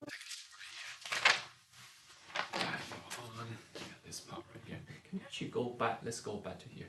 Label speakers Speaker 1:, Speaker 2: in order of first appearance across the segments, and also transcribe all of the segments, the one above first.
Speaker 1: Hold on. Got this part right here. Can you actually go back? Let's go back to here.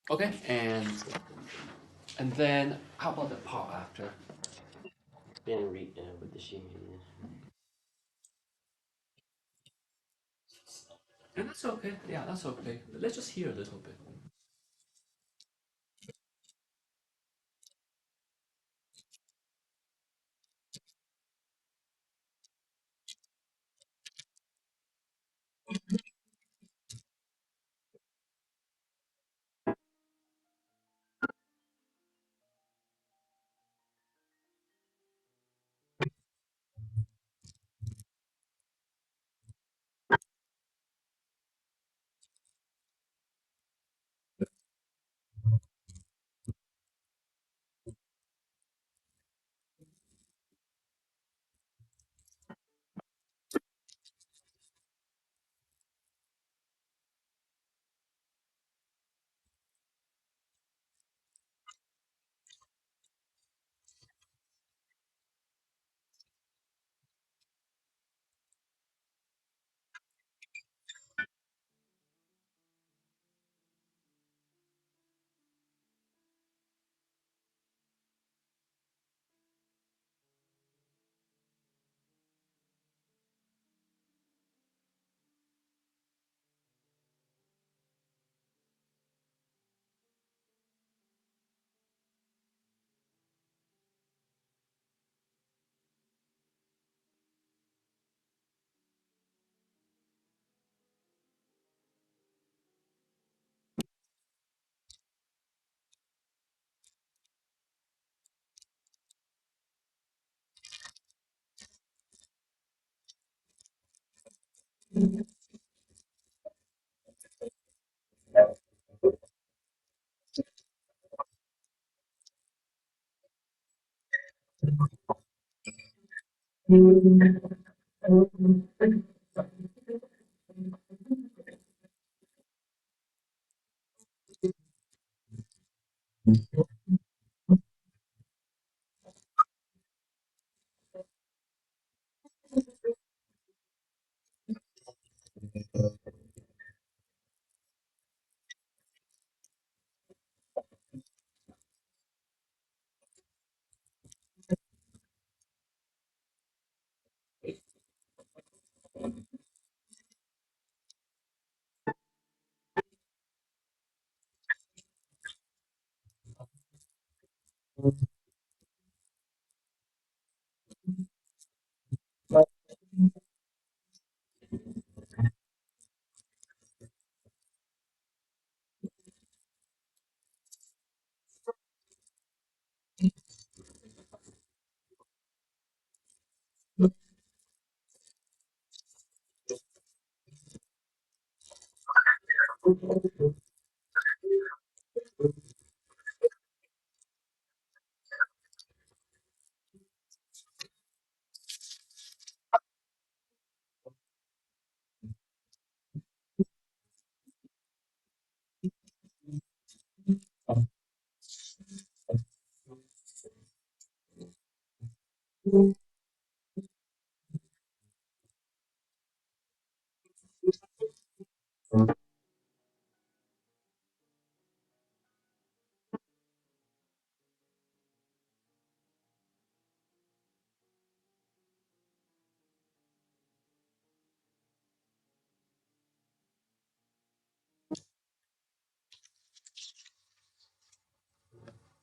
Speaker 1: Okay, and then how about the part after?
Speaker 2: Then read with the shimmy.
Speaker 1: And that's okay. Yeah, that's okay. Let's just hear a little bit.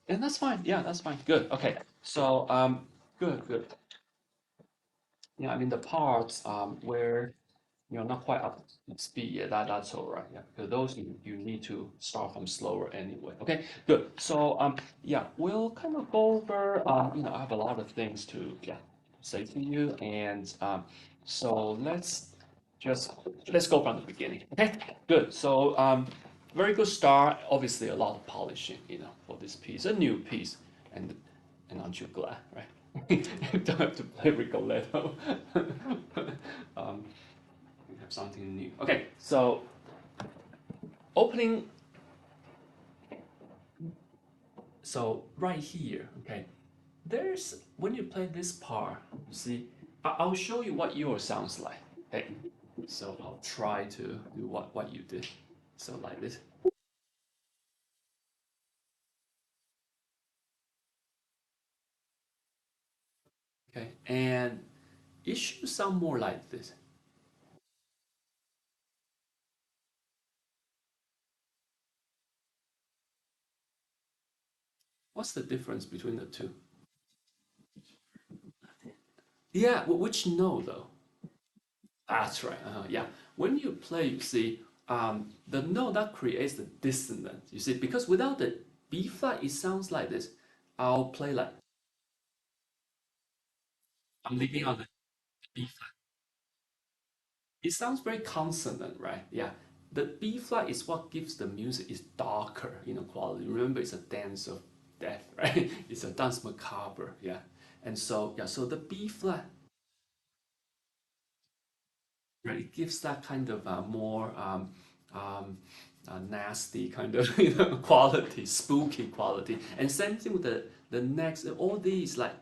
Speaker 1: And that's fine. Yeah, that's fine. Good. Okay. So good, good. Yeah, I mean the parts where you're not quite up to speed yet, that's all right. Yeah, because those you need to start from slower anyway. Okay, good. So yeah, we'll kind of go over I have a lot of things to say to you, and so just let's go from the beginning. Okay, good. So very good start. Obviously, a lot of polishing, for this piece, a new piece, and aren't you glad, right? You don't have to play Rigoletto. um, we have something new. Okay, so opening, so right here, okay, there's, when you play this part, you see, I'll show you what yours sounds like. Okay, so I'll try to do what you did. So like this. Okay, and it should sound more like this. What's the difference between the two? Yeah, which note though? That's right. Yeah. When you play, you see, the note that creates the dissonance. You see, because without the B flat, it sounds like this. I'll play like I'm leaving on the B flat. It sounds very consonant, right? Yeah. The B flat is what gives the music is darker, quality. Remember, it's a dance of death, right? It's a dance macabre, yeah. And so, yeah, so the B flat, right, it gives that kind of more um, nasty kind of quality, spooky quality. And same thing with the next, all these like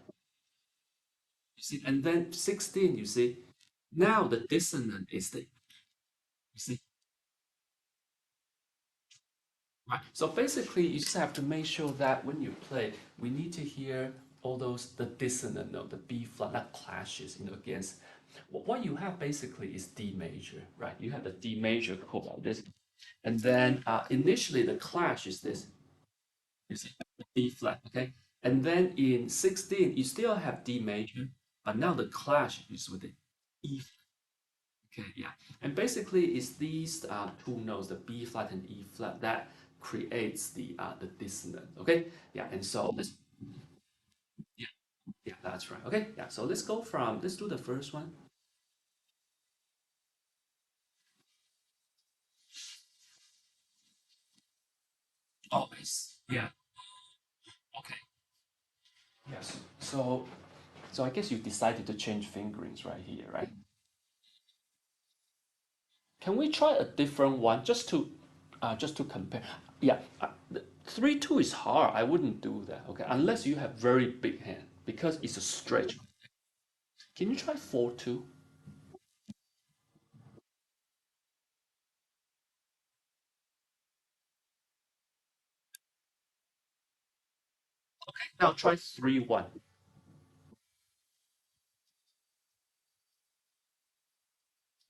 Speaker 1: you see, and then 16, you see, now the dissonant is the you see. Right. So basically, you just have to make sure that when you play, we need to hear all those the dissonant note, the B flat that clashes, against. What you have basically is D major, right? You have the D major chord like this, and then initially the clash is this, you see, the B flat, okay? And then in 16, you still have D major, but now the clash is with the E flat, okay? Yeah, and basically it's these two notes, the B flat and E flat, that creates the dissonance, okay? Yeah, and so let's, yeah, yeah, that's right, okay? Yeah, so let's do the first one. Oh, it's, yeah, okay. Yes. So I guess you decided to change fingerings right here, right? Can we try a different one just to compare? Yeah, 3-2 is hard. I wouldn't do that. Okay, unless you have very big hand because it's a stretch. Can you try 4-2? Now try 3-1.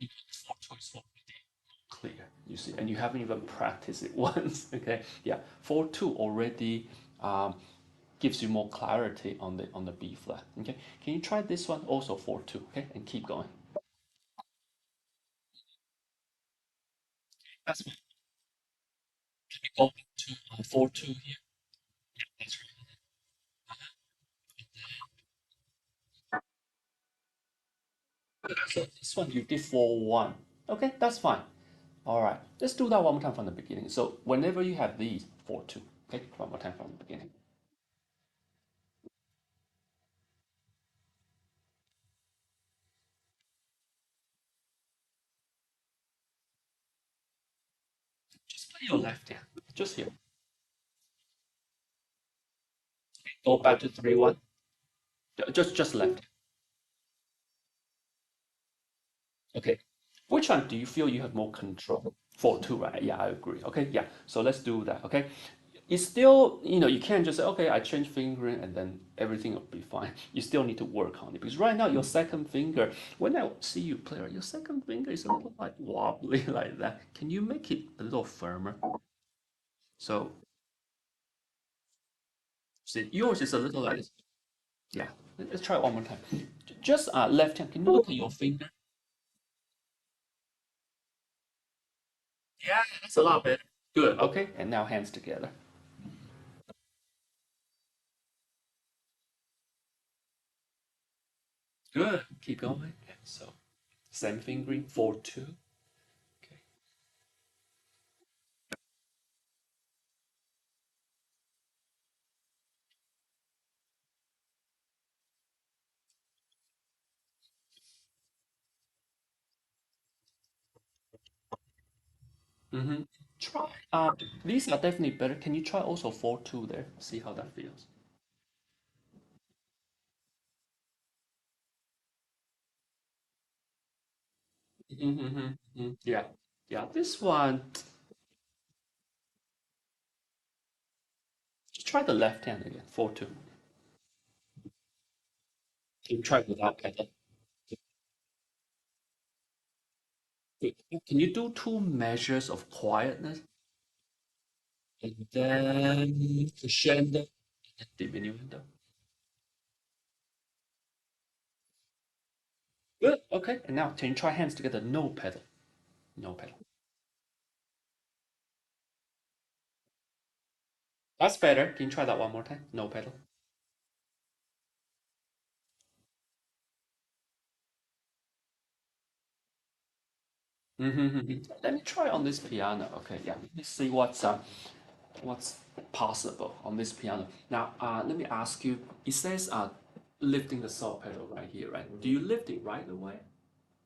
Speaker 1: 4-2 is already clear. You see, and you haven't even practiced it once. Okay, yeah, 4-2 already. Um, gives you more clarity on the B flat. Okay, can you try this one also 4-2? Okay, and keep going. That's fine. Go back to 4-2 here. That's right. So this one you did 4-1. Okay, that's fine. All right, let's do that one more time from the beginning. So whenever you have these 4-2, okay, one more time from the beginning. Just play your left hand, just here. Go back to 3-1. Just left. Okay. Which one do you feel you have more control? 4-2, right? Yeah, I agree. Okay, yeah. So let's do that. Okay. It's still, you can't just say, okay, I change fingering and then everything will be fine. You still need to work on it because right now your second finger, when I see you play, right, your second finger is a little like wobbly like that. Can you make it a little firmer? So, see, yours is a little like this. Yeah. Let's try it one more time. Just left hand. Can you look at your finger? Yeah, that's a lot better. Good. Okay. And now hands together. Good. Keep going. Yeah, so same fingering, 4-2. Okay. Mm-hmm. Try. These are definitely better. Can you try also 4-2 there? See how that feels. Mm-hmm. Yeah. Yeah. This one, just try the left hand again. 4-2. Can you try it without pedal? Can you do two measures of quietness and then crescendo and diminuendo? Good. Okay. And now can you try hands together? No pedal. No pedal. That's better. Can you try that one more time? No pedal. Let me try on this piano. Okay, yeah. Let me see what's possible on this piano. Now, let me ask you. It says lifting the saw pedal right here, right? Do you lift it right away,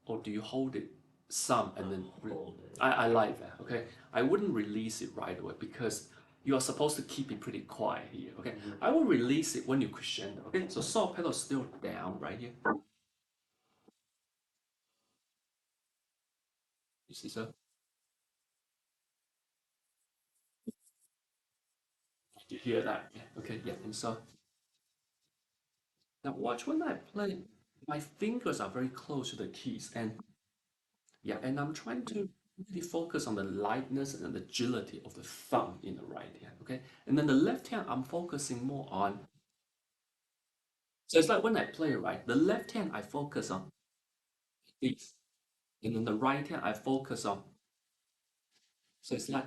Speaker 1: or do you hold it some and then?
Speaker 2: Hold it.
Speaker 1: I like that. Okay, I wouldn't release it right away because you are supposed to keep it pretty quiet here. Okay, I will release it when you crescendo. Okay, so saw pedal is still down right here. You see, so you hear that? Yeah. Okay, yeah, and so. Now watch when I play, my fingers are very close to the keys, and yeah, and I'm trying to really focus on the lightness and the agility of the thumb in the right hand, okay? And then the left hand, I'm focusing more on. So it's like when I play, right, the left hand I focus on this, and then the right hand I focus on. So it's like,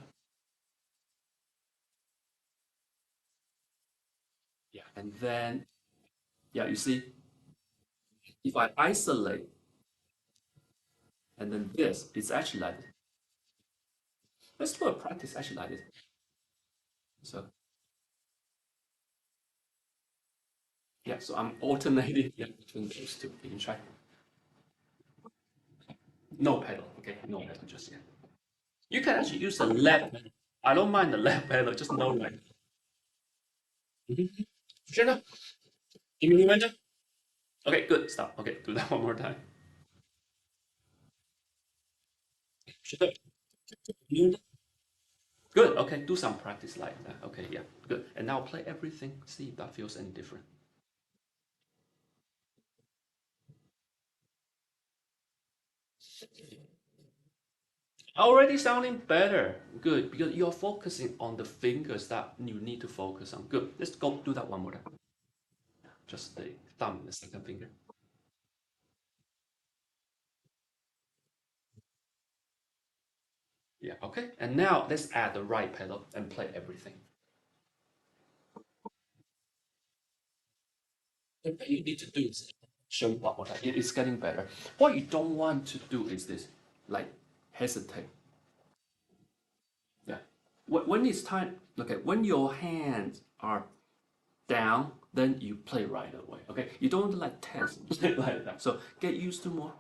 Speaker 1: yeah, and then yeah, you see, if I isolate and then this, it's actually like this. Let's do a practice actually like this. So yeah, so I'm alternating yeah, between those two. You can try. No pedal, okay? No pedal just yet. You can actually use the left pedal. I don't mind the left pedal, just no right. Mm-hmm. Sure enough. Give me a minute. Okay, good. Stop. Okay, do that one more time. Sure. Good. Okay, do some practice like that. Okay, yeah, good. And now play everything. See if that feels any different. Already sounding better. Good, because you're focusing on the fingers that you need to focus on. Good. Let's go do that one more time. Just the thumb and the second finger. Yeah, okay. And now let's add the right pedal and play everything. What you need to do is show you one more time. It is getting better. What you don't want to do is this, like hesitate. Yeah. When it's time, okay, when your hands are down, then you play right away. Okay, you don't like test like that. So get used to more.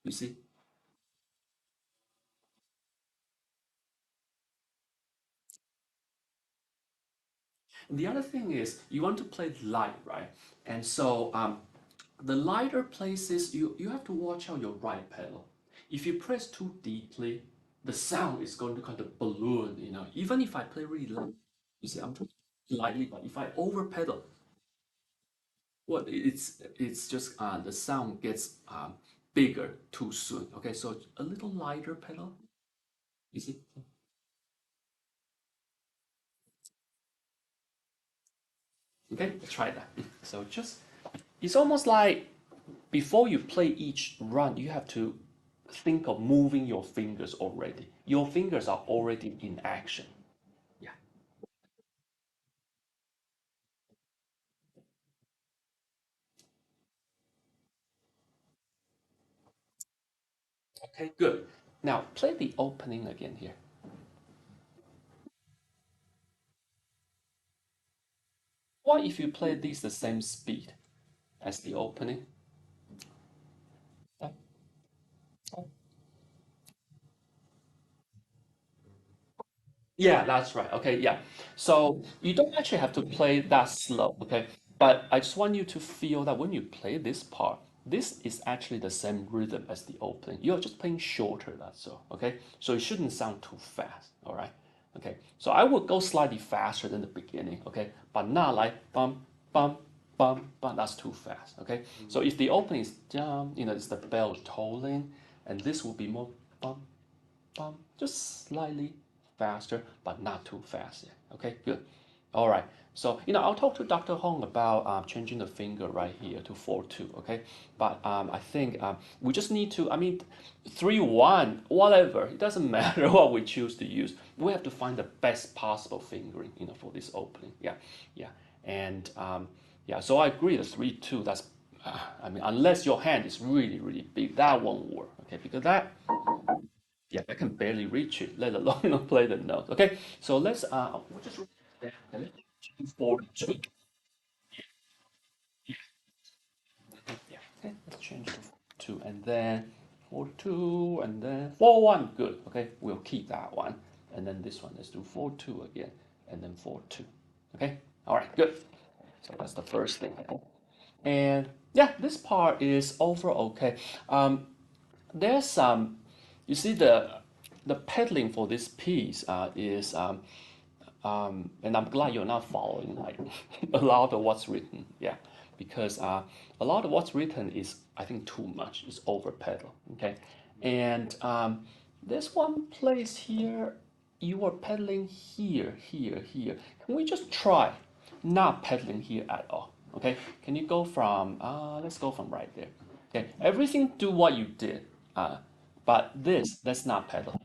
Speaker 1: You see. And the other thing is you want to play light, right? And so the lighter places you have to watch out your right pedal. If you press too deeply, the sound is going to kind of balloon. Even if I play really loud, you see, I'm too lightly, but if I over pedal, well, it's just the sound gets bigger too soon. Okay, so a little lighter pedal. You see? Okay, try that. So just it's almost like before you play each run, you have to think of moving your fingers already. Your fingers are already in action. Yeah. Okay, good. Now play the opening again here. What if you play these the same speed as the opening? Uh, Yeah, that's right. Okay, yeah. So you don't actually have to play that slow, okay? But I just want you to feel that when you play this part, this is actually the same rhythm as the opening. You're just playing shorter, that's all, okay? So it shouldn't sound too fast, all right? Okay, so I would go slightly faster than the beginning, okay? But not like bum, bum, bum, bum. That's too fast, okay? So if the opening is it's the bell tolling, and this will be more bum, just slightly faster, but not too fast yet. Okay, good. All right. So, I'll talk to Dr. Hong about changing the finger right here to 4-2, okay? But I think we just need to, 3-1, whatever. It doesn't matter what we choose to use. We have to find the best possible fingering, for this opening. Yeah, yeah. And yeah, so I agree, the 3-2, that's, unless your hand is really, really big, that won't work, okay? Because that, yeah, I can barely reach it, let alone play the note. Okay, so we'll just write it down. Okay, 4-2. Yeah, okay, let's change to 2 and then 4-2 and then 4-1. Good. Okay, we'll keep that one. And then this one, let's do 4-2 again and then 4-2. Okay, all right, good. So that's the first thing. And yeah, this part is overall okay. There's some, you see the pedaling for this piece is and I'm glad you're not following like a lot of what's written. Yeah, because a lot of what's written is I think too much. It's over pedal. Okay, and there's one place here you are pedaling here, here, here. Can we just try not pedaling here at all? Okay, can you go from let's go from right there. Okay, everything do what you did, but this let's not pedal.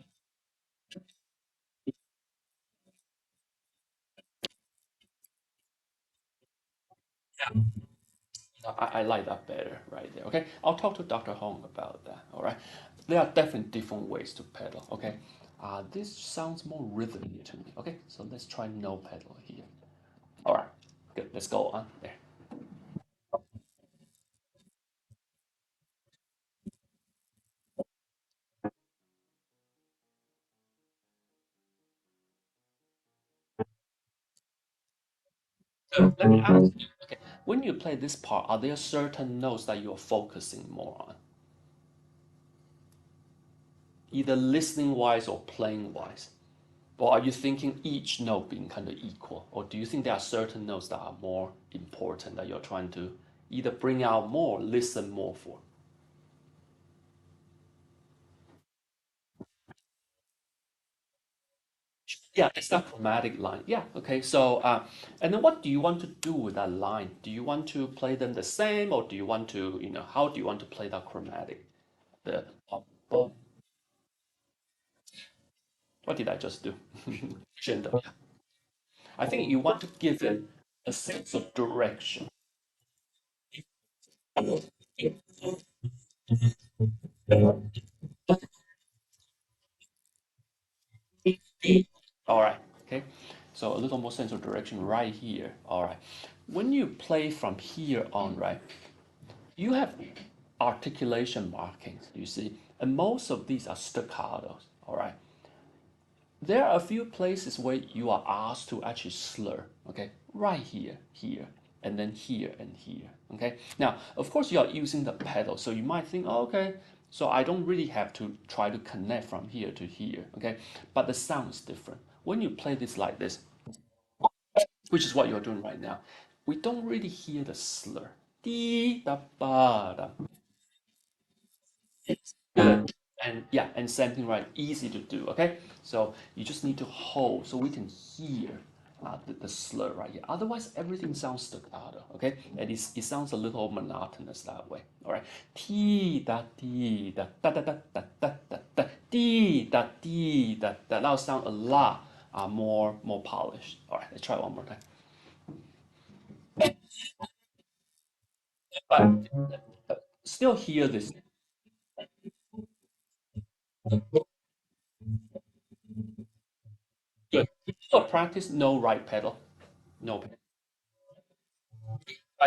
Speaker 1: I like that better right there. Okay, I'll talk to Dr. Hong about that. All right, there are definitely different ways to pedal. Okay, this sounds more rhythmic to me. Okay, so let's try no pedal here. All right, good. Let's go on there. So let me ask you. Okay, when you play this part, are there certain notes that you're focusing more on, either listening wise or playing wise? Or are you thinking each note being kind of equal? Or do you think there are certain notes that are more important that you're trying to either bring out more, listen more for? Yeah, it's that chromatic line. Yeah, okay. So, and then what do you want to do with that line? Do you want to play them the same, or do you want to, how do you want to play that chromatic? The what did I just do? Crescendo. Yeah. I think you want to give it a sense of direction. All right. Okay. So a little more sense of direction right here. All right. When you play from here on, right, you have articulation markings, you see, and most of these are staccatos. All right. There are a few places where you are asked to actually slur, okay? Right here, here, and then here and here, okay? Now, of course, you are using the pedal, so you might think, oh, okay, so I don't really have to try to connect from here to here, okay? But the sound is different. When you play this like this, which is what you're doing right now, we don't really hear the slur. Dee, da, ba, da. Good. And yeah, and same thing, right? Easy to do, okay? So you just need to hold so we can hear the slur right here. Otherwise, everything sounds staccato, okay? And it sounds a little monotonous that way, all right? T da dee da da da da da da da da dee da dee da da. That'll sound a lot more polished. All right, let's try one more time. But still hear this. Good. For practice, no right pedal, no pedal.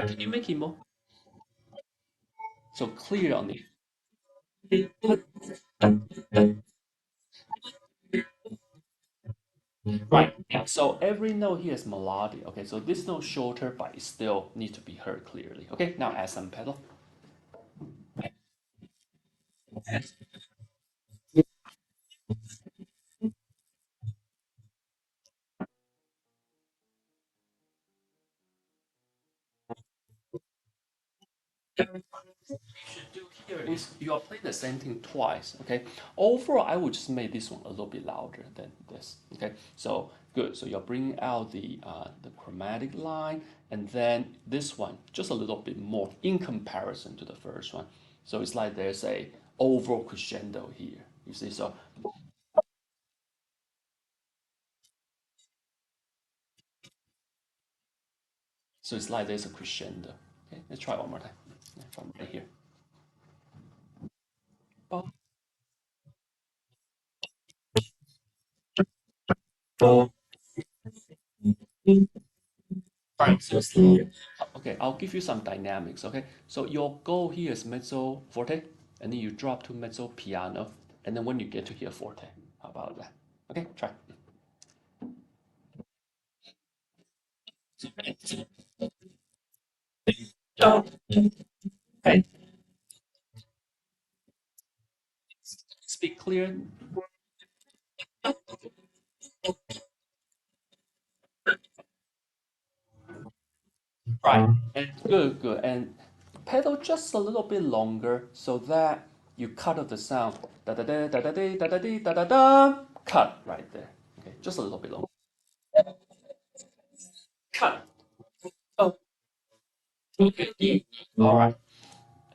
Speaker 1: Can you make it more? So clear on the right. Yeah. So every note here is melodic. Okay. So this note shorter, but it still needs to be heard clearly. Okay. Now add some pedal. Should do here is you are playing the same thing twice. Okay. Overall, I would just make this one a little bit louder than this. Okay. So good. So you're bringing out the chromatic line, and then this one just a little bit more in comparison to the first one. So it's like there's a overall crescendo here. You see. So it's like there's a crescendo. Okay, let's try one more time. Yeah, from right here. Ba, ba. Right, so it's okay, I'll give you some dynamics. Okay, so your goal here is mezzo forte, and then you drop to mezzo piano, and then when you get to here forte. How about that? Okay, try. Okay, speak clear. Right, and good, good, and pedal just a little bit longer so that you cut off the sound. Da da da da da da da da da da da. Cut right there. Okay, just a little bit longer. Cut. Oh, okay. All right.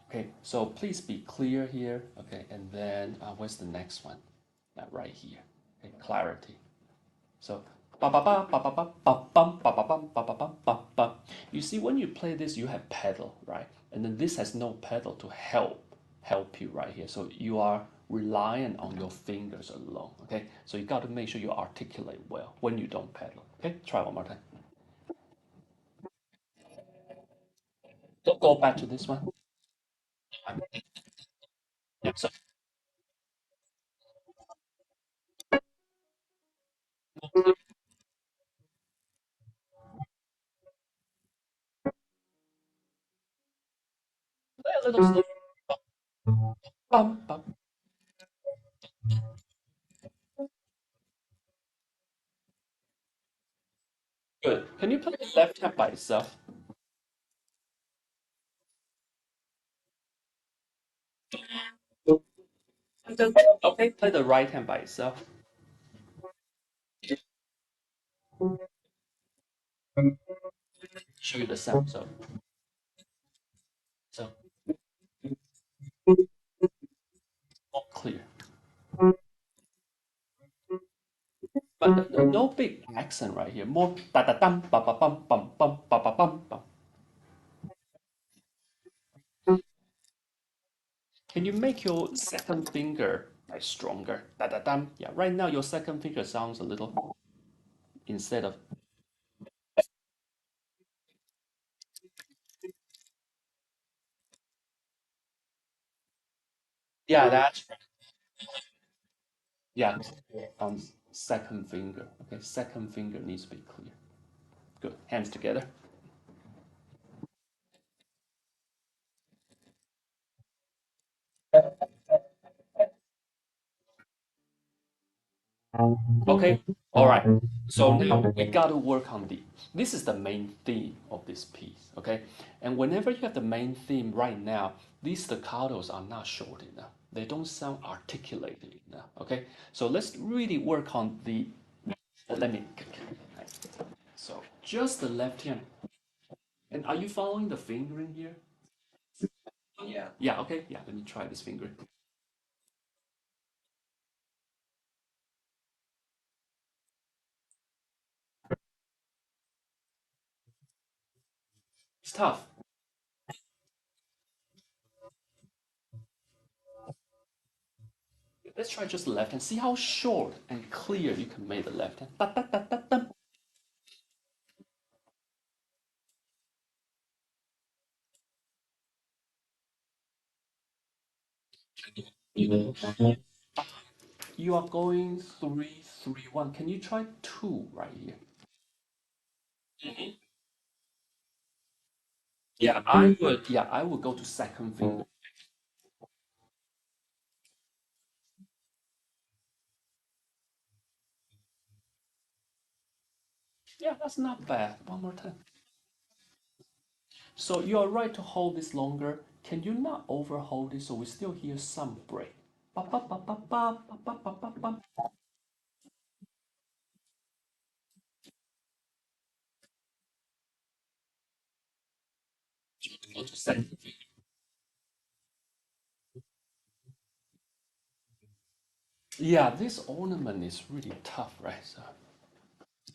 Speaker 1: Okay, so please be clear here. Okay, and then where's the next one? Right here. Okay, clarity. So ba ba ba ba ba ba ba bum ba ba bum ba ba bum ba ba. You see, when you play this, you have pedal, right? And then this has no pedal to help you right here. So you are reliant on your fingers alone. Okay, so you got to make sure you articulate well when you don't pedal. Okay, try one more time. Go back to this one. Yeah, so play a little slow. Bum, bum. Good. Can you play the left hand by itself? Okay, play the right hand by itself. Show you the sound. So more clear, but no big accent right here. More da da dum ba ba bum bum bum ba ba bum bum. Can you make your second finger like stronger? Da da dum. Yeah, right now your second finger sounds a little instead of. Yeah, that's right. Yeah, second finger. Okay, second finger needs to be clear. Good. Hands together. Okay. All right. So now we got to work on the. This is the main theme of this piece. Okay. And whenever you have the main theme right now, these staccatos are not short enough. They don't sound articulated enough. Okay. So let's really work on the. Let me. So just the left hand. And are you following the fingering here? Yeah. Yeah. Okay. Yeah. Let me try this fingering. It's tough. Let's try just the left hand. See how short and clear you can make the left hand. Da, da, da, da, da. You are going 3-3-1. Can you try two right here? Mhm. Yeah, I would. Yeah, I would go to second finger. Yeah, that's not bad. One more time. So you are right to hold this longer. Can you not overhold it so we still hear some break? Ba, ba, ba, ba, ba, ba, ba, ba, ba, ba. Go to second finger. Yeah, this ornament is really tough, right? So,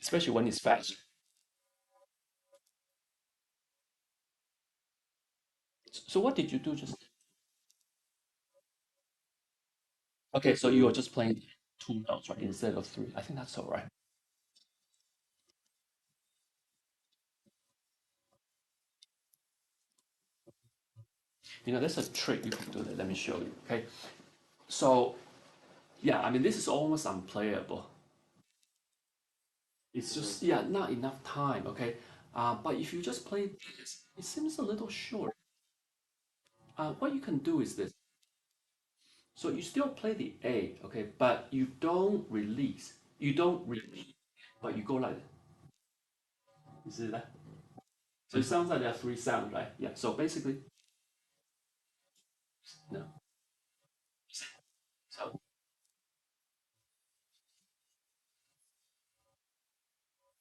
Speaker 1: especially when it's fast. So what did you do just? Okay, so you are just playing two notes, right, instead of three. I think that's all right. You know, there's a trick you can do that. Let me show you. Okay, so yeah, I mean this is almost unplayable. It's just yeah, not enough time. Okay, but if you just play this, it seems a little short. What you can do is this. So you still play the A, okay, but you don't release. You don't release, but you go like that. You see that? So it sounds like there are three sounds, right? Yeah. So basically, no.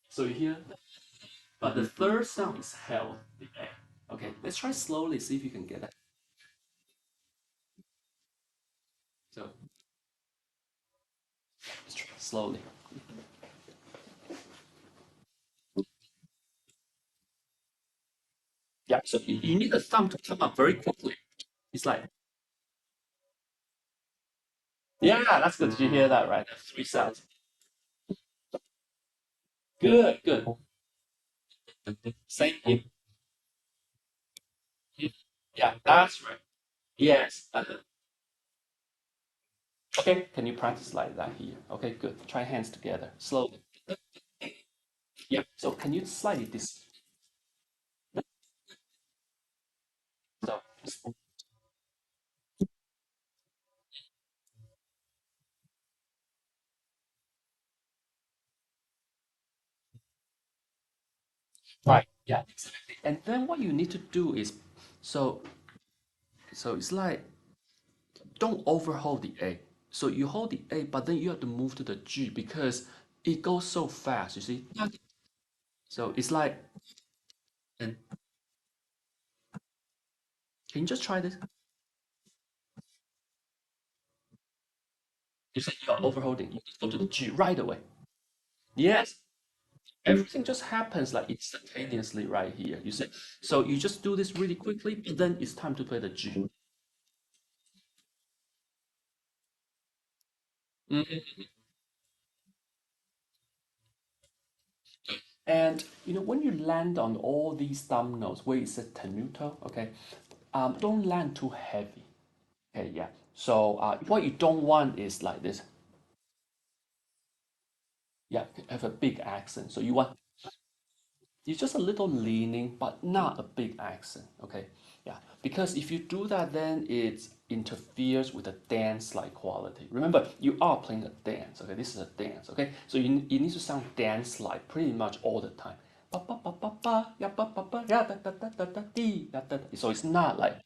Speaker 1: So you hear, but the third sound is held the A. Okay, let's try slowly, see if you can get that. So let's try slowly. Yeah. So you need the thumb to come up very quickly. It's like, yeah, that's good. Did you hear that, right? That's three sounds. Good, good. Same here. Yeah, that's right. Yes. Okay, can you practice like that here? Okay, good. Try hands together, slowly. Yeah. So can you slightly this? So right. Yeah, exactly. And then what you need to do is, so it's like don't overhold the A. So you hold the A, but then you have to move to the G because it goes so fast, you see. So it's like, and can you just try this? You say you're overholding, you just go to the G right away. Yes, everything just happens like instantaneously right here. You see. So you just do this really quickly, but then it's time to play the G. Mhm. And when you land on all these thumb notes where it says tenuto, okay, don't land too heavy. Okay, yeah. So what you don't want is like this. Yeah, have a big accent. So you want it's just a little leaning, but not a big accent. Okay, yeah. Because if you do that, then it interferes with the dance-like quality. Remember, you are playing a dance. Okay, this is a dance. Okay, so you need to sound dance-like pretty much all the time. Ba ba ba ba ba ya ba ba ba ya da da da da da dee da da. So it's not like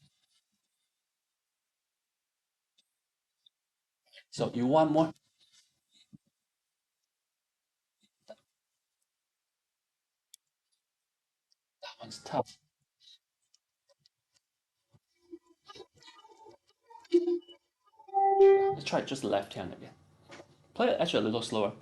Speaker 1: so. You want more? That one's tough. Let's try just left hand again. Play it actually a little slower.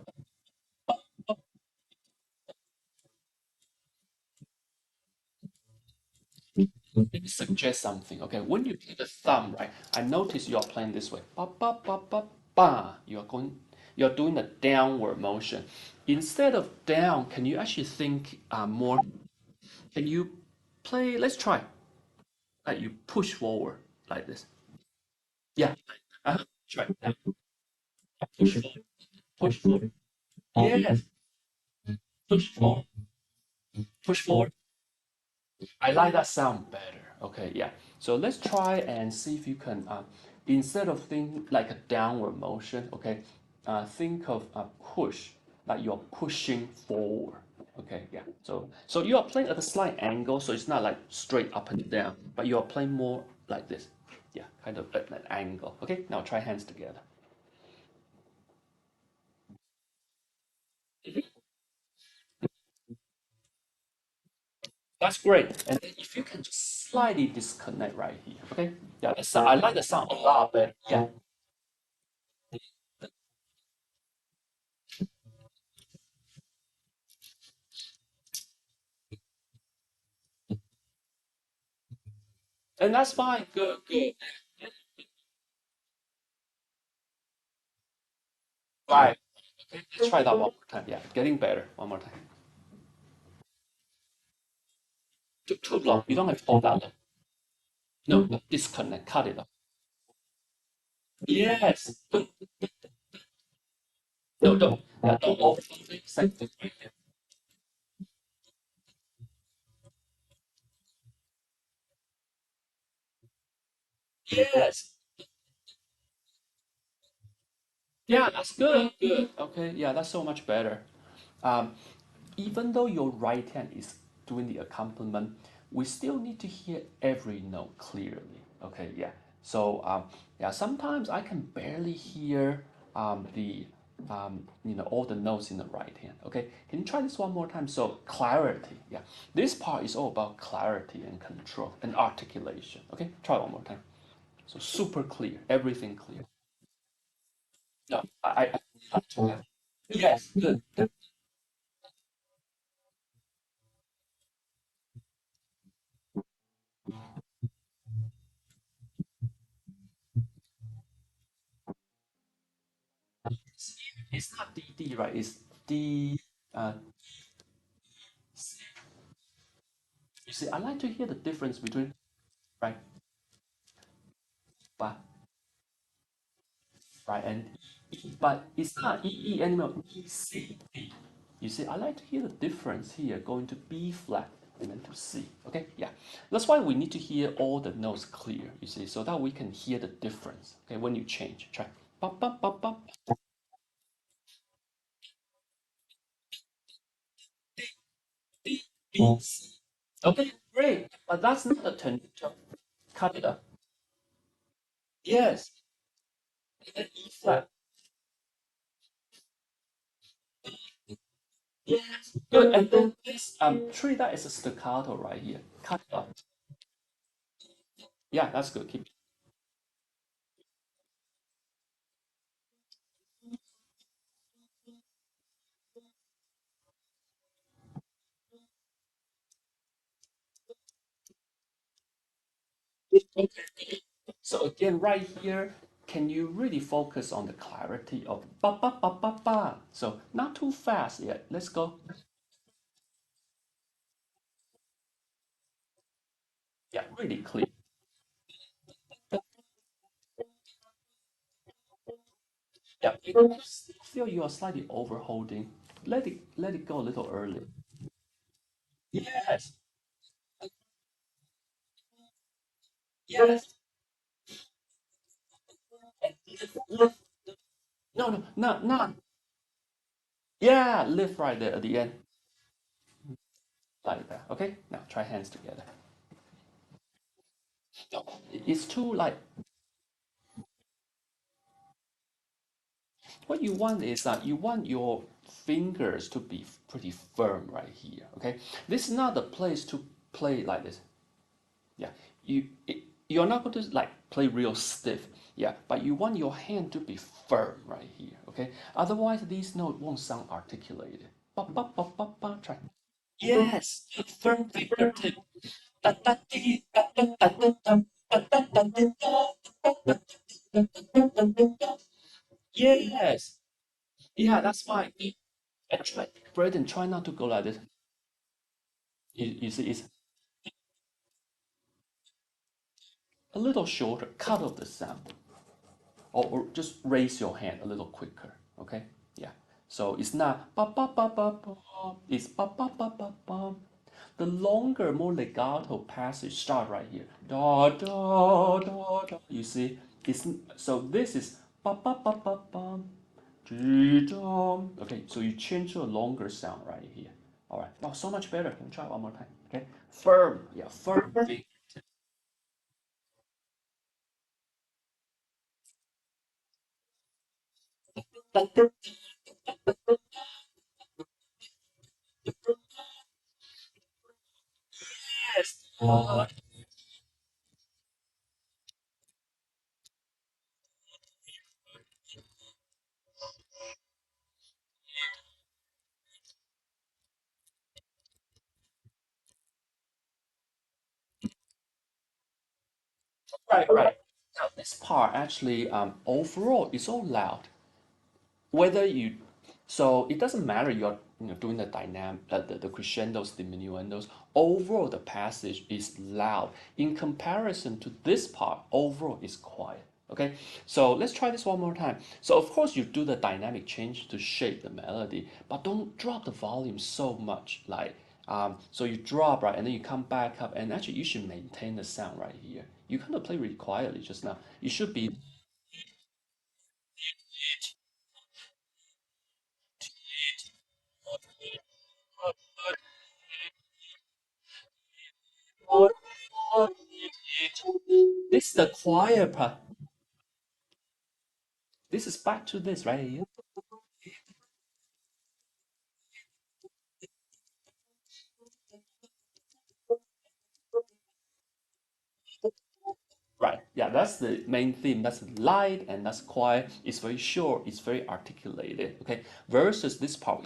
Speaker 1: Let me suggest something. Okay, when you play the thumb, right? I notice you are playing this way. Ba ba ba ba ba. You're doing the downward motion. Instead of down, can you actually think more? Can you play? Let's try. Like you push forward like this. Yeah. Try. Push forward. Push forward. Yes. Push forward. Push forward. I like that sound better. Okay, yeah. So let's try and see if you can, instead of think like a downward motion, okay, think of a push, like you're pushing forward. Okay, yeah. So you are playing at a slight angle, so it's not like straight up and down, but you are playing more like this. Yeah, kind of at an angle. Okay, now try hands together. That's great. And then if you can just slightly disconnect right here. Okay, yeah, the sound, I like the sound a lot better. Yeah. And that's fine. Good, good. Right. Let's try that one more time. Yeah, getting better. One more time. Too long. You don't have to hold that long. No, no, disconnect. Cut it off. Yes. No, no. Yeah, don't overthink it. Same thing right there. Yes. Yeah, that's good. Good. Okay. Yeah, that's so much better. Um, Even though your right hand is doing the accompaniment, we still need to hear every note clearly. Okay, yeah. So yeah, sometimes I can barely hear the all the notes in the right hand. Okay, can you try this one more time? So clarity, yeah. This part is all about clarity and control and articulation. Okay, try one more time. So super clear, everything clear. No, I yes, good. It's not D D, right? It's D. Uh, you see, I like to hear the difference between right, but right and E, but it's not E E anymore. E C D. You see, I like to hear the difference here, going to B flat and then to C. Okay, yeah. That's why we need to hear all the notes clear. You see, so that we can hear the difference. Okay, when you change, try. Ba, ba, ba, ba, B, B, C. Okay, great. But that's not a turn. Cut it up. Yes. And then E flat. Yes, good. And then this treat that as a staccato right here. Cut it off. Yeah, that's good. Keep it. So again, right here, can you really focus on the clarity of ba ba ba ba ba? So not too fast yet. Let's go. Yeah, really clear. Yeah, you feel you are slightly overholding. Let it go a little early. Yes, yes. Lift. No, no, not not. Yeah, lift right there at the end, like that. Okay, now try hands together. No, it's too like what you want is that you want your fingers to be pretty firm right here. Okay, this is not the place to play like this. Yeah, you're not going to like play real stiff. Yeah, but you want your hand to be firm right here. Okay, otherwise these notes won't sound articulated. Ba, ba, ba, ba, ba. Try. Yes, firm fingertip. Da, da, dee, da, da, da, da, da, da, da, da, da, da, da, da, da, da, da. Yes. Yeah, that's fine. And try, Braden, try not to go like this. You see, it's a little shorter, cut off the sound. Or just raise your hand a little quicker, okay? Yeah. So it's not ba ba ba ba ba, it's ba ba ba ba ba. The longer, more legato passage start right here. Da da da da. You see, it's so this is ba ba ba ba ba. Dee, da. Okay, so you change to a longer sound right here. All right. Oh, so much better. Can we try one more time? Okay. Firm. Yeah, firm. Yes. Right, right. Now this part actually overall is all loud. Whether you so it doesn't matter you're doing the dynamic the crescendos, diminuendos. Overall the passage is loud. In comparison to this part, overall is quiet. Okay, so let's try this one more time. So of course you do the dynamic change to shape the melody, but don't drop the volume so much. Like so you drop right, and then you come back up, and actually you should maintain the sound right here. You kind of play really quietly just now. You should be this is the quiet part. This is back to this right here. Right. Yeah, that's the main theme. That's light and that's quiet. It's very short. It's very articulated. Okay. Versus this part,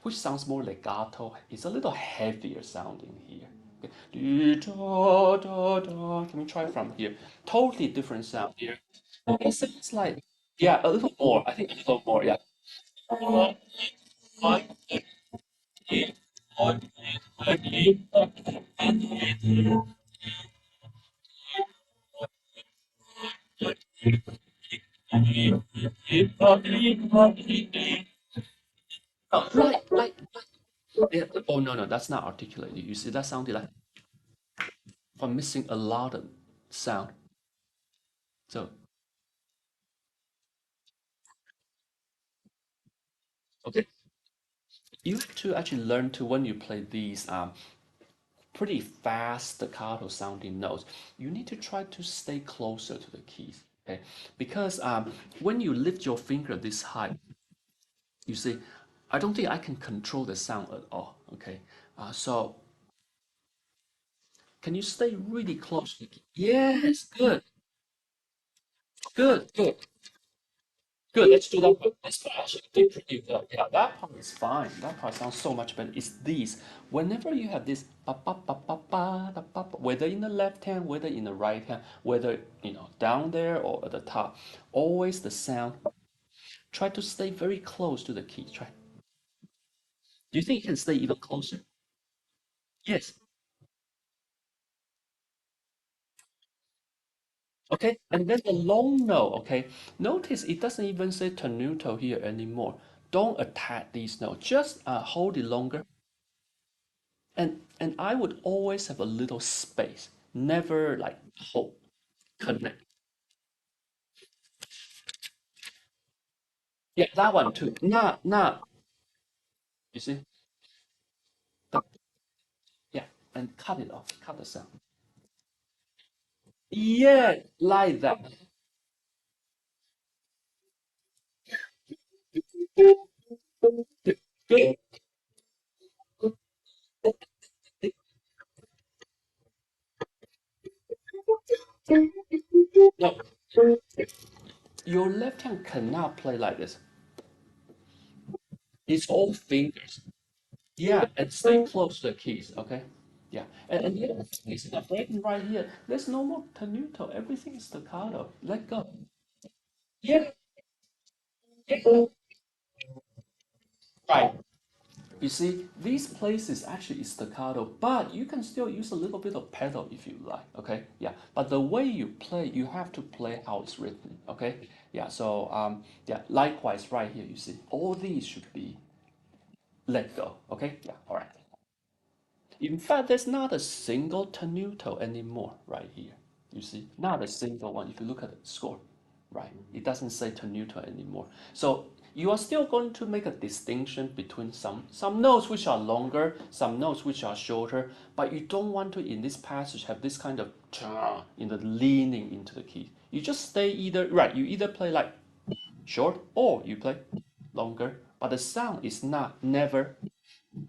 Speaker 1: which sounds more legato. It's a little heavier sounding here. Okay. Da, da, da. Can we try from here? Totally different sound here. It's like yeah, a little more. I think a little more. Yeah. Yeah. Oh no, no, that's not articulated. You see, that sounded like I'm missing a lot of sound. So okay, you have to actually learn to when you play these pretty fast staccato sounding notes, you need to try to stay closer to the keys. Okay, because when you lift your finger this high, you see, I don't think I can control the sound at all. Okay, so can you stay really close to the key? Yes, good, good, good. Good, let's do that one. This part actually did pretty good. Yeah, that part is fine. That part sounds so much better. It's these. Whenever you have this ba ba ba ba ba da ba ba, whether in the left hand, whether in the right hand, whether down there or at the top, always the sound. Try to stay very close to the key. Try. Do you think you can stay even closer? Yes. Okay. And then the long note. Okay. Notice it doesn't even say tenuto here anymore. Don't attack these notes. Just hold it longer. And I would always have a little space, never like hold, connect. Yeah, that one too. Not, you see, the, yeah, and cut it off, cut the sound. Yeah, like that. Good. No, your left hand cannot play like this. It's all fingers. Yeah, and stay close to the keys, okay? Yeah, and the other thing is, right here, there's no more tenuto. Everything is staccato. Let go. Yeah, yeah. Right. You see, these places actually is staccato, but you can still use a little bit of pedal if you like, okay? Yeah, but the way you play, you have to play how it's written, okay? Yeah, so yeah, likewise right here, you see, all these should be let go, okay? Yeah, all right. In fact, there's not a single tenuto anymore right here. You see, not a single one. If you look at the score, right, it doesn't say tenuto anymore. So you are still going to make a distinction between some notes which are longer, some notes which are shorter, but you don't want to in this passage have this kind of leaning into the key. You just stay either right. You either play like short or you play longer, but the sound is not never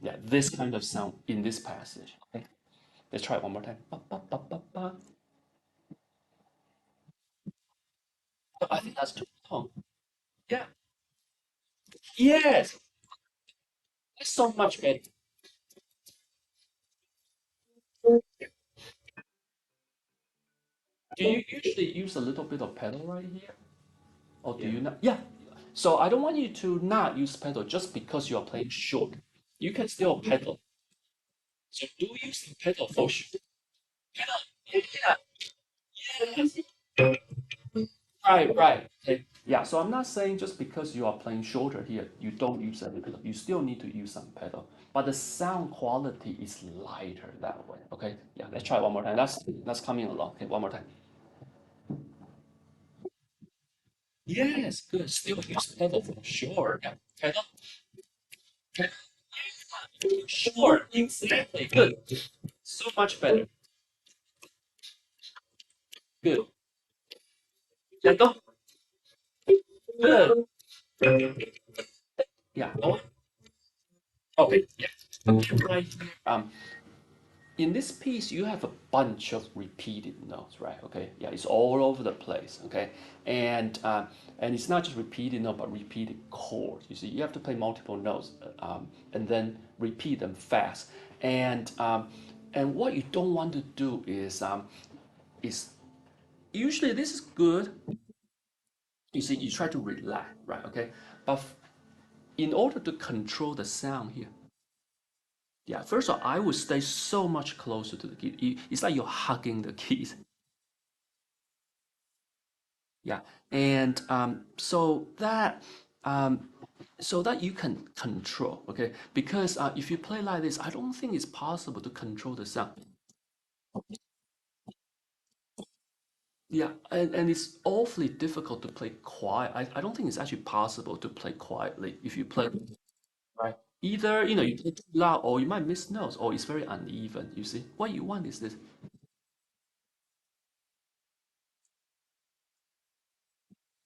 Speaker 1: yeah, this kind of sound in this passage. Okay, let's try it one more time. Ba, ba, ba, ba, ba. I think that's too long. Yeah. Yes. That's so much better. Do you usually use a little bit of pedal right here? Or do
Speaker 2: Yeah.
Speaker 1: you not? Yeah. So I don't want you to not use pedal just because you are playing short. You can still pedal. So do use the pedal for sure. Pedal. Yeah. Yes. Right, right. Okay. Yeah, so I'm not saying just because you are playing shorter here, you don't use any pedal. You still need to use some pedal. But the sound quality is lighter that way. Okay? Yeah, let's try one more time. That's coming along. Okay, one more time. Yes, good. Still use pedal for sure. Yeah. Pedal. Pedal. Sure, exactly. Good. So much better. Good. Let go. Good. Yeah. Go on. Okay. Yeah. Okay, right here. In this piece, you have a bunch of repeated notes, right? Okay, yeah, it's all over the place. Okay, and it's not just repeated note, but repeated chords. You see, you have to play multiple notes, and then repeat them fast. And what you don't want to do is usually this is good. You see, you try to relax, right? Okay, but in order to control the sound here, yeah, first of all, I would stay so much closer to the key. It's like you're hugging the keys. Yeah, and um, so that you can control, okay? Because if you play like this, I don't think it's possible to control the sound. Yeah, and it's awfully difficult to play quiet. I don't think it's actually possible to play quietly if you play right. Either you play too loud, or you might miss notes, or it's very uneven. You see, what you want is this.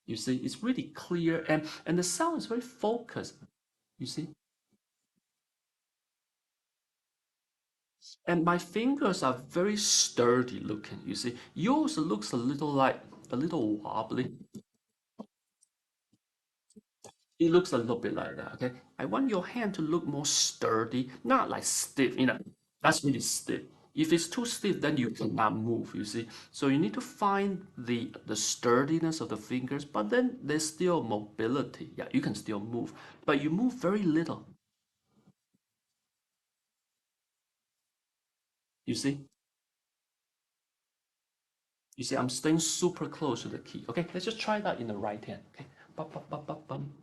Speaker 1: You see, it's really clear, and the sound is very focused. You see. And my fingers are very sturdy looking, you see. Yours looks a little wobbly. It looks a little bit like that, okay? I want your hand to look more sturdy, not like stiff, that's really stiff. If it's too stiff, then you cannot move, you see. So you need to find the sturdiness of the fingers, but then there's still mobility. Yeah, you can still move, but you move very little, you see. You see, I'm staying super close to the key. Okay, let's just try that in the right hand. Okay, bum, bum, bum, bum, bum.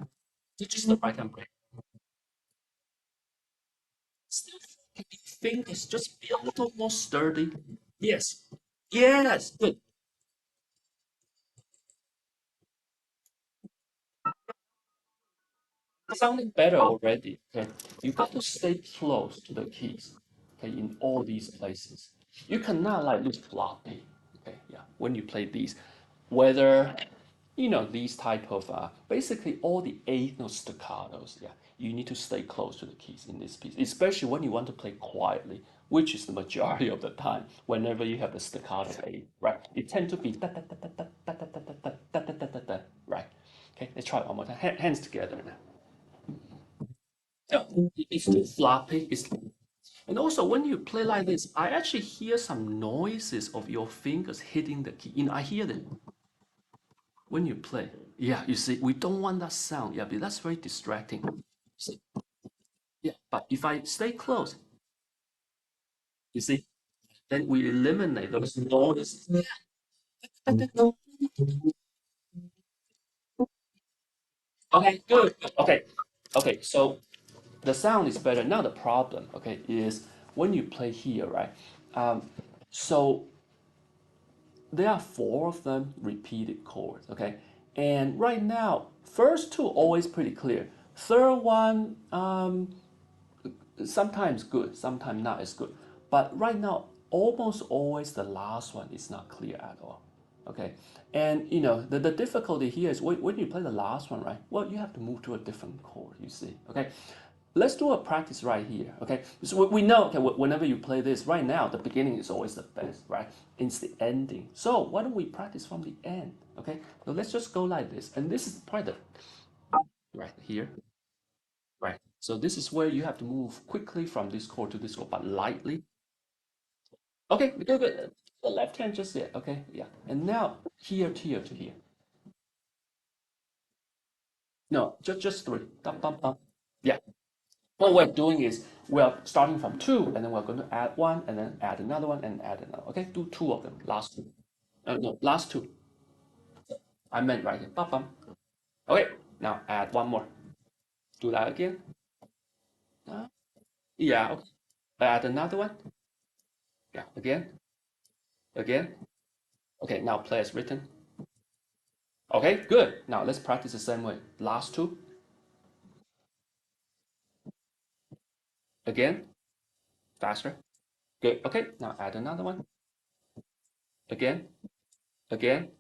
Speaker 1: Just the right hand break. Still, fingers just be a little more sturdy. Yes, yes, good. Sounding better already. Okay, you got to stay close to the keys. Okay, in all these places, you cannot like look floppy. Okay, yeah, when you play these, whether these type of basically all the eighth note staccatos. Yeah, you need to stay close to the keys in this piece, especially when you want to play quietly, which is the majority of the time. Whenever you have the staccato eighth, right, it tend to be da da da da da da da da da da da da da da. Right. Okay, let's try it one more time. Hands together now. No, it's too floppy. And also when you play like this, I actually hear some noises of your fingers hitting the key. I hear them when you play. Yeah, you see, we don't want that sound. Yeah, but that's very distracting. See? Yeah, but if I stay close, you see, then we eliminate those noises. Okay, good. Okay, okay. So the sound is better. Now the problem, okay, is when you play here, right? So there are four of them repeated chords, okay? And right now, first two always pretty clear. Third one, sometimes good, sometimes not as good. But right now, almost always the last one is not clear at all. Okay, and the difficulty here is when you play the last one, right? Well, you have to move to a different chord. You see, okay. Let's do a practice right here, okay? So we know, okay, whenever you play this, right now, the beginning is always the best, right? It's the ending. So why don't we practice from the end, okay? So let's just go like this. And this is probably right here, right? So this is where you have to move quickly from this chord to this chord, but lightly. Okay, good, good. The left hand just there, okay? Yeah. And now here to here to here. No, just three. Dum, dum, dum. Yeah. What we're doing is we're starting from two, and then we're going to add one, and then add another one, and add another. Okay, do two of them. Last two. No, last two. I meant right here. Bum, bum. Okay, now add one more. Do that again. Uh, yeah, okay. Add another one. Yeah, again, again. Okay, now play as written. Okay, good. Now let's practice the same way. Last two. Again, faster. Good. Okay, now add another one. Again, again.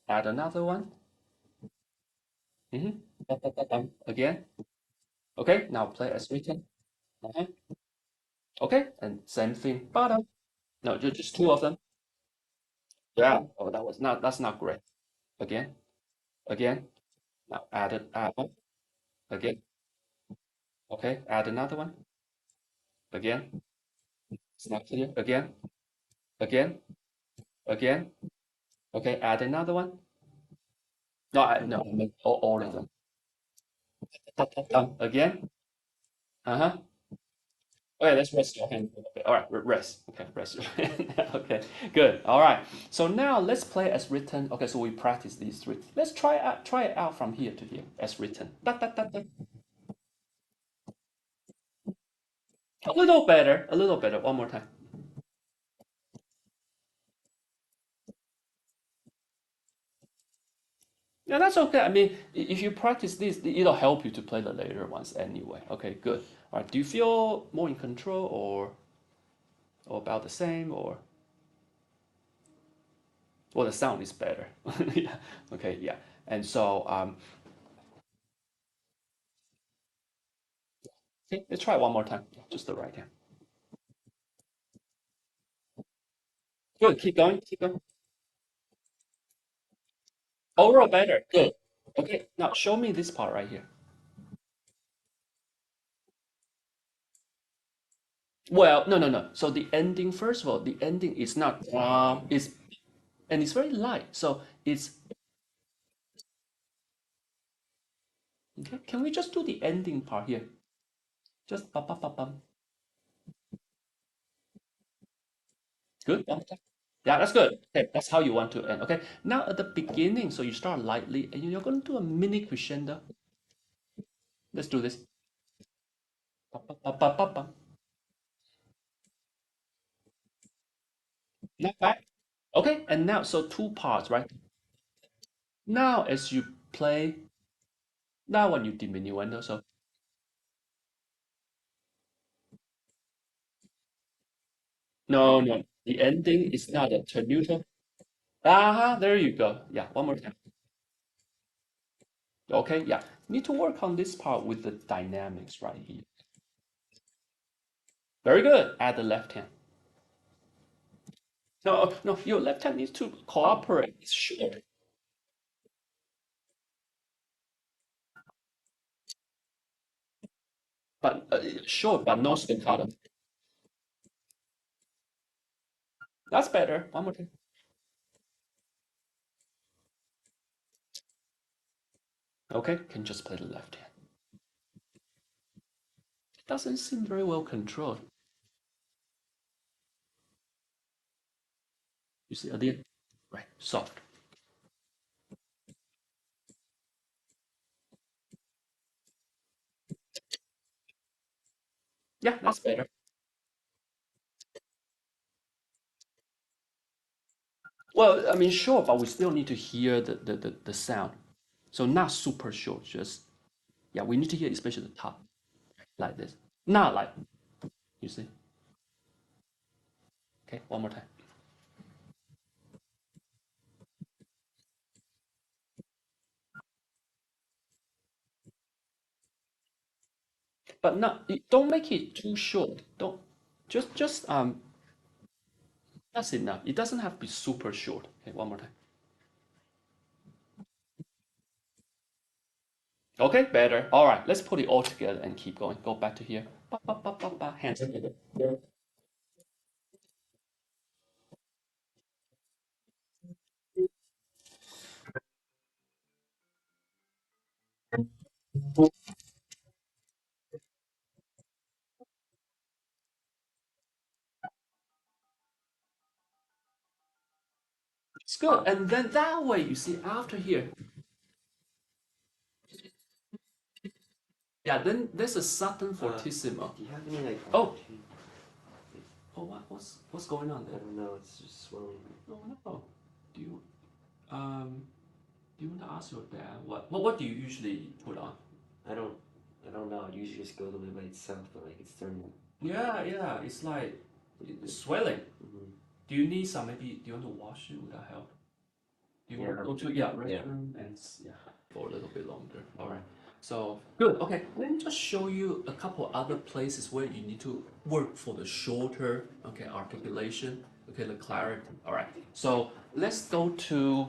Speaker 1: Add another one. Again. Okay, now play as written. Uh-huh. Okay, and same thing. Bottom. No, just two of them. Yeah. Oh, that's not great. Again, again. Now add one. Again. Okay, add another one. Again. It's not clear. Again, again, again. Okay, add another one. No, no, I meant all of them. Again. Uh-huh. Okay, let's rest your hand a little bit. All right, rest. Okay, rest your hand. Okay, good. All right. So now let's play as written. Okay, so we practice these three. Let's try it out from here to here as written. Da, da, da, da. A little better. A little better. One more time. Yeah, that's okay. I mean, if you practice this, it'll help you to play the later ones anyway. Okay, good. All right. Do you feel more in control or about the same or well, the sound is better. Yeah. Okay. Yeah. And so okay, let's try it one more time. Just the right hand. Good. Keep going. Keep going. Overall better. Good. Okay. Now show me this part right here. Well, no, no, no. So the ending, first of all, the ending is not is and it's very light. So it's okay. Can we just do the ending part here? Just ba ba ba bum. Good. One more time. Yeah, that's good. Okay, that's how you want to end. Okay. Now at the beginning, so you start lightly and you're going to do a mini crescendo. Let's do this. Ba ba ba ba ba bum. Not bad. Okay, and now so two parts, right? Now as you play, now when you diminuendo, so no, no, the ending is not a tenuto. Ah, there you go. Yeah, one more time. Okay, yeah. Need to work on this part with the dynamics right here. Very good. Add the left hand. No, no, your left hand needs to cooperate. It's short, but no staccato. That's better. One more time. Okay, can just play the left hand. It doesn't seem very well controlled. You see, Adil? Right, soft. Yeah, that's better. Well, I mean, sure, but we still need to hear the sound. So not super short, just, yeah, we need to hear especially the top, like this. Not like, you see? Okay, one more time. But not, don't make it too short. Don't, just, that's enough. It doesn't have to be super short. Okay, one more time. Okay, better. All right, let's put it all together and keep going. Go back to here. Ba, ba, ba, ba, ba. Hands together. It's good. And then that way, you see, after here, yeah, then there's a sudden fortissimo.
Speaker 2: Do you have any like?
Speaker 1: Oh, oh, what's going on
Speaker 2: I
Speaker 1: there?
Speaker 2: don't know. It's just swelling.
Speaker 1: Oh no. Do you um do you want to ask your dad what do you usually put on?
Speaker 2: I don't. I don't know. It usually just goes away by itself, but like it's turning.
Speaker 1: Yeah, yeah, it's like it's swelling.
Speaker 2: Hmm.
Speaker 1: Do you need some maybe do you want to wash it? Would that help? Do you want to
Speaker 2: Yeah.
Speaker 1: go to
Speaker 2: Yeah.
Speaker 1: restroom and yeah for a little bit longer? All right. So good. Okay, let me just show you a couple other places where you need to work for the shorter articulation. Okay, the clarity. All right. So let's go to.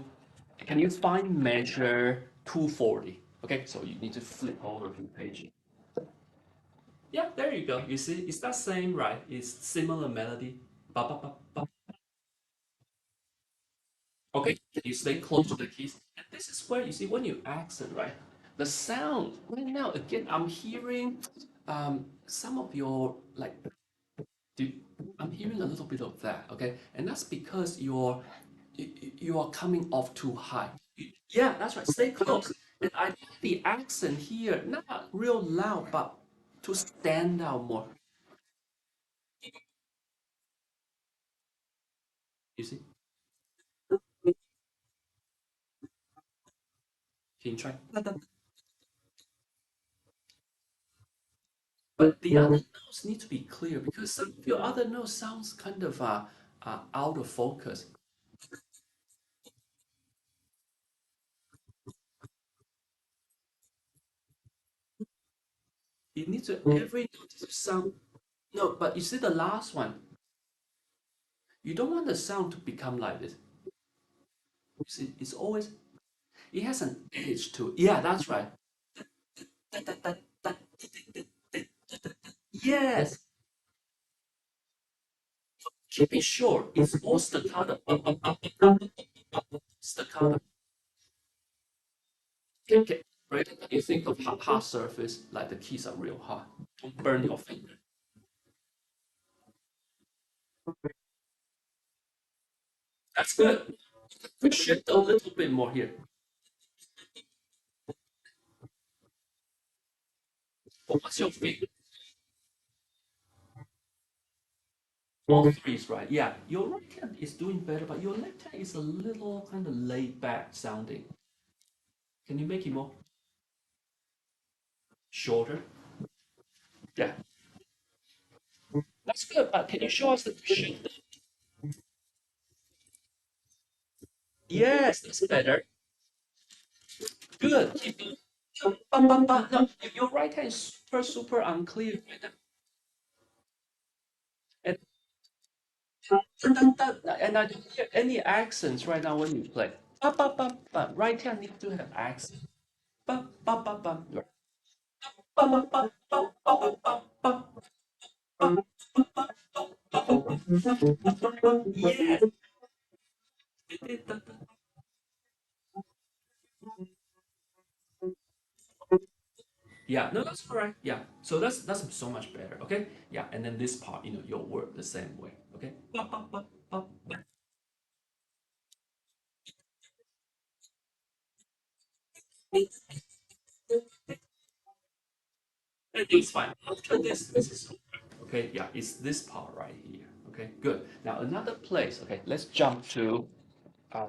Speaker 1: Can you find measure 240? Okay, so you need to flip over the page. Yeah, there you go. You see, it's that same, right? It's similar melody. Ba, ba, ba, ba. Okay, you stay close to the keys. And this is where you see when you accent, right? The sound, right now, again, I'm hearing some of your, like, do, I'm hearing a little bit of that, okay? And that's because you are coming off too high. Yeah, that's right. Stay close. And I think the accent here, not real loud, but to stand out more. You see? Can you try? But the other notes need to be clear because some of your other notes sounds kind of out of focus. You need to every note to sound no, but you see the last one. You don't want the sound to become like this. You see, it's always, it has an edge to it. Yeah, that's right. Yes. Keep it short. It's all staccato. Staccato. Okay. Right? You think of hard surface, like the keys are real hard. Don't burn your finger. That's good. We shift a little bit more here. But what's your favorite? All threes, right? Yeah. Your right hand is doing better, but your left hand is a little kind of laid back sounding. Can you make it more shorter? Yeah. That's good, but can you show us the shift? Yes, that's better. Good. Keep it. No, if your right hand is super, super unclear right now, and, and I don't hear any accents right now when you play. Right hand need to have accent. Ba, ba, ba, ba. Ba, ba, ba, ba, ba, ba, ba, ba. Yes. Yeah, no, that's correct. Yeah, so that's so much better. Okay, yeah, and then this part, you'll work the same way. Okay, ba, ba, ba, ba, ba. It's fine. After this is okay. Yeah, it's this part right here. Okay, good. Now another place. Okay, let's jump to uh,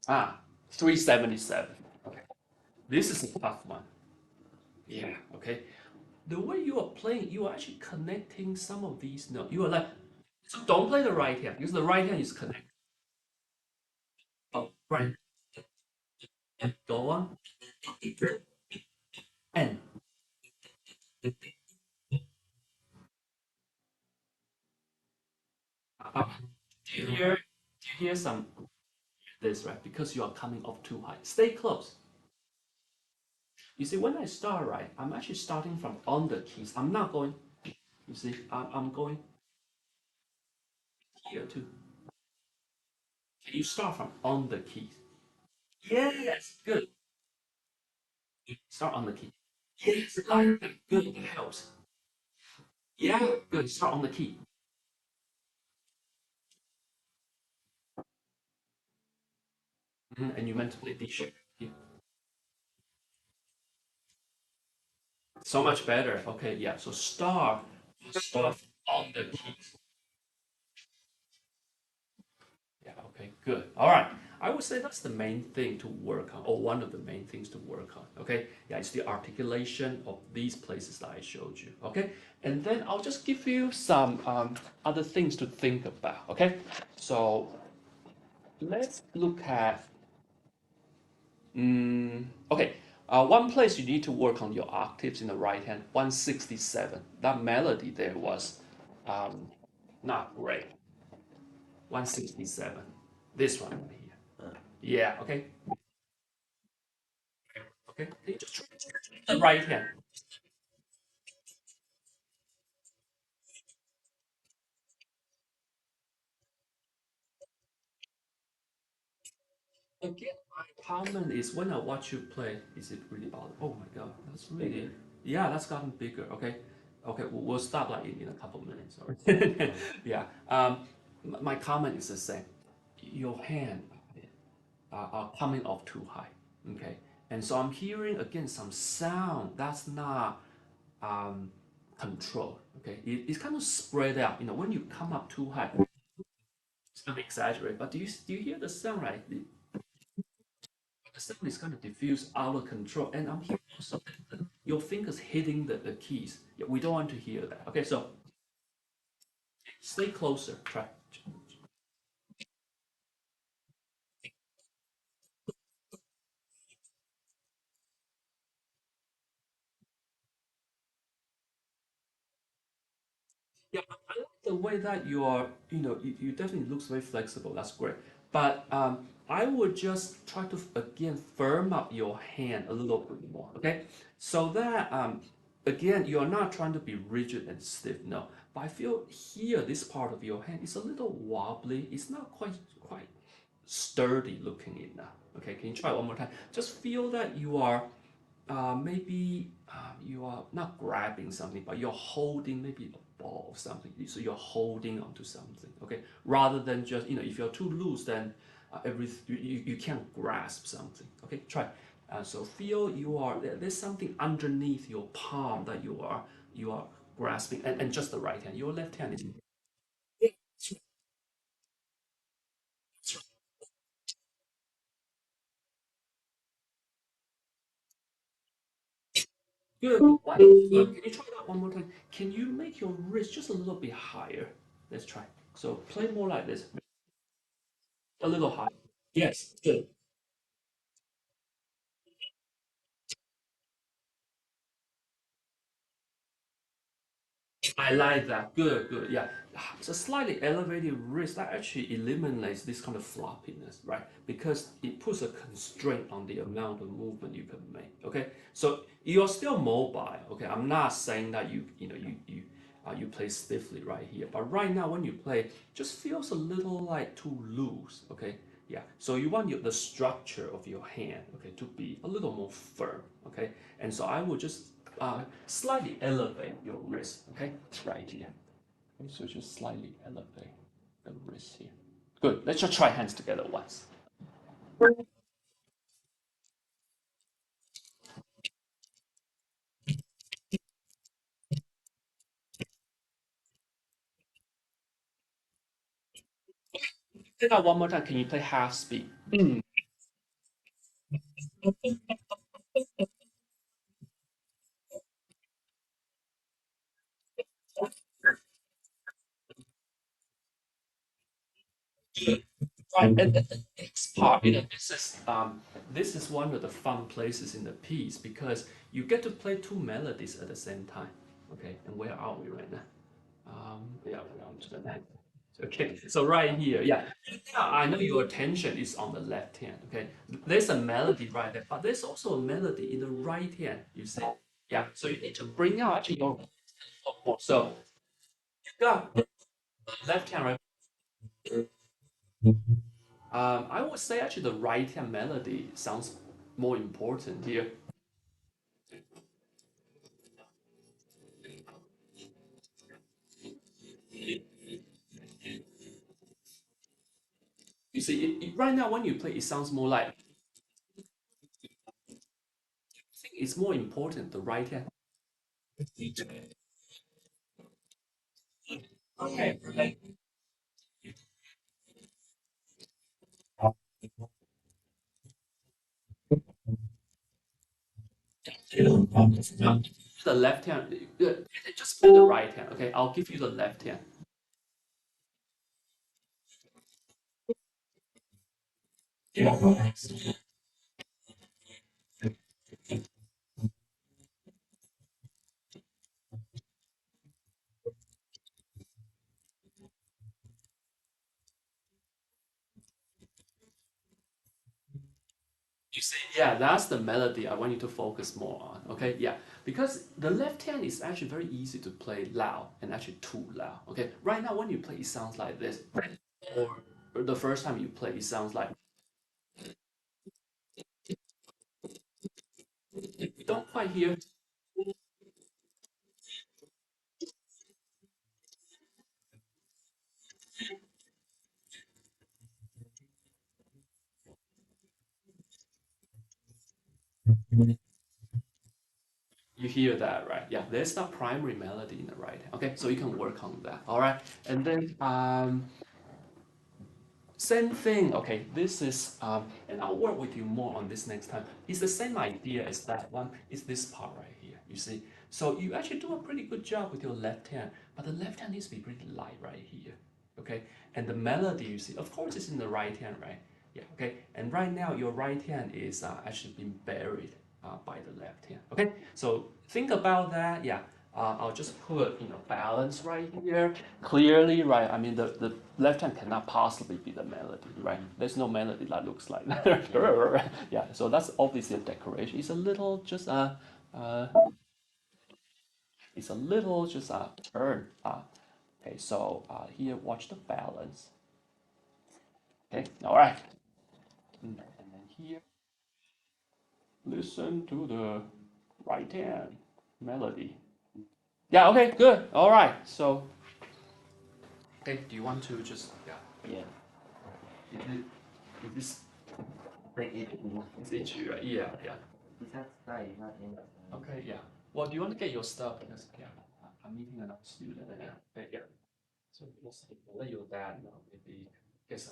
Speaker 1: ah 377. Okay, this is a tough one. Yeah. Okay, the way you are playing, you are actually connecting some of these notes. You are like, so don't play the right hand because the right hand is connected. Oh, right. And go on. And uh, do you hear some this right? Because you are coming off too high. Stay close. You see, when I start right, I'm actually starting from on the keys. I'm not going. You see, I'm going here too. You start from on the keys. Yes, good. Start on the key. Yes, like that. Good. It helps. Yeah, good. Start on the key. And you meant to play D sharp. Yeah. So much better. Okay, yeah. So start on the keys. Yeah, okay, good. All right. I would say that's the main thing to work on, or one of the main things to work on. Okay. Yeah, it's the articulation of these places that I showed you. Okay. And then I'll just give you some other things to think about. Okay. So let's look at, okay. One place you need to work on your octaves in the right hand, 167. That melody there was um, not great. 167. This one right here. Yeah, okay. Okay, you just try the right hand. Again, my comment is when I watch you play, is it really bothering? Oh my god, that's really, yeah, that's gotten bigger. Okay, okay, we'll stop like in a couple minutes. Sorry. Yeah, my comment is the same. Your hand are coming off too high. Okay, and so I'm hearing again some sound that's not um, controlled. Okay, it's kind of spread out. When you come up too high, it's gonna exaggerate, but do you hear the sound right? The sound is kind of diffuse, out of control, and I'm hearing also your fingers hitting the keys. Yeah, we don't want to hear that. Okay, so stay closer. Try. Yeah, I like the way that you are, you definitely looks very flexible. That's great. But I would just try to again firm up your hand a little bit more. Okay, so that again you are not trying to be rigid and stiff. No, but I feel here this part of your hand is a little wobbly. It's not quite sturdy looking enough. Okay, can you try one more time? Just feel that you are maybe you are not grabbing something, but you're holding maybe a ball or something. So you're holding onto something, okay? Rather than just, if you're too loose, then you can't grasp something, okay? Try. So feel there's something underneath your palm that you are grasping, and just the right hand. Your left hand is good. Can you try that one more time? Can you make your wrist just a little bit higher? Let's try. So play more like this, a little higher. Yes, good. I like that. Good, good. Yeah. So slightly elevated wrist that actually eliminates this kind of floppiness, right? Because it puts a constraint on the amount of movement you can make. Okay. So you're still mobile. Okay. I'm not saying that you play stiffly right here, but right now when you play, just feels a little like too loose. Okay. Yeah. So you want the structure of your hand, okay, to be a little more firm. Okay. And so I would just slightly elevate your wrist, okay? It's right here. Okay, so just slightly elevate the wrist here. Good. Let's just try hands together once. Say that one more time. Can you play half speed? Right. And the next part, this is one of the fun places in the piece because you get to play two melodies at the same time. Okay, and where are we right now? Yeah, we're on to the next. Okay, so right here, yeah. Yeah, I know your attention is on the left hand, okay? There's a melody right there, but there's also a melody in the right hand, you see? Yeah, so you need to bring out actually your so you got left hand, right? I would say actually the right hand melody sounds more important here. You see, right now when you play, it sounds more like, I think it's more important, the right hand. Okay, okay. The left hand, just play the right hand, okay? I'll give you the left hand. You see, yeah, that's the melody I want you to focus more on. Okay, yeah, because the left hand is actually very easy to play loud and actually too loud. Okay, right now when you play, it sounds like this, or the first time you play, it sounds like you don't quite hear. You hear that, right? Yeah, there's the primary melody in the right hand. Okay, so you can work on that. All right, and then same thing. Okay, this is and I'll work with you more on this next time. It's the same idea as that one. It's this part right here. You see, so you actually do a pretty good job with your left hand, but the left hand needs to be pretty light right here. Okay, and the melody you see, of course, it's in the right hand, right? Yeah. Okay, and right now your right hand is actually being buried by the left hand. Okay, so think about that. Yeah. I'll just put balance right here. Clearly, right? I mean, the left hand cannot possibly be the melody, right? There's no melody that looks like that. Yeah, so that's obviously a decoration. It's a little just a turn. Okay, so here, watch the balance. Okay, all right. And then here, listen to the right hand melody. Yeah, okay, good. All right. So, okay, do you want to just,
Speaker 2: Yeah.
Speaker 1: is this,
Speaker 2: Like it.
Speaker 1: is it you, right? Yeah, yeah.
Speaker 2: 其他大一那天。
Speaker 1: Okay, yeah. Well, do you want to get your stuff? Because, I'm meeting another student. Yeah, yeah. So, we'll let your dad know maybe get some